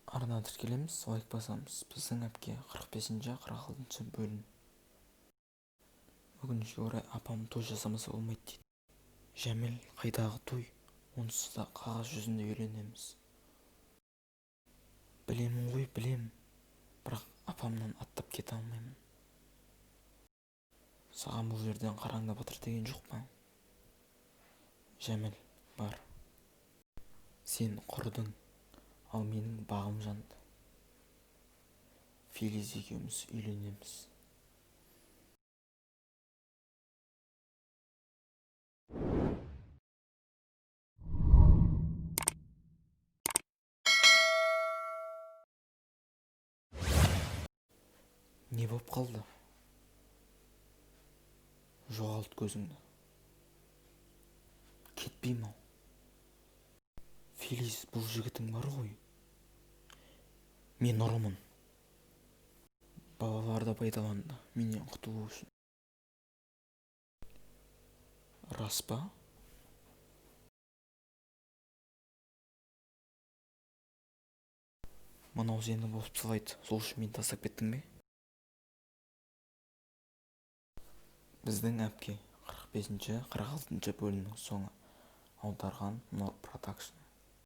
Арна тіркелеміз, лайк басамыз. Біздің әпке 45-46 бөлім. Өкінішке орай апам той жасамаса болмайды дейді. Жәміл, қайдағы той? Онсыз да қағаз жүзінде үйленеміз. Білемін ғой, білем. Бірақ апамнан аттап кете алмаймын. Саған бұл жерден қараңда батыр деген жоқ па? Жәміл, бар. Сен құрдың, ал менің бағым жанды. Фелиз екеуміз үйленеміз. Не боп қалды? Жоғалт көзіңді. Кетпеймін ау. Фелиз, бұл жігітің бар ғой. Мен ұрымын. Балаларды пайдаланды менен құтылу үшін. Рас па? Мынау сені босып сылайды, сол үшін мені тастап кеттің бе? Біздің әпке 45-46 бөлімнің соңы. Аударған Нұр Продакшн.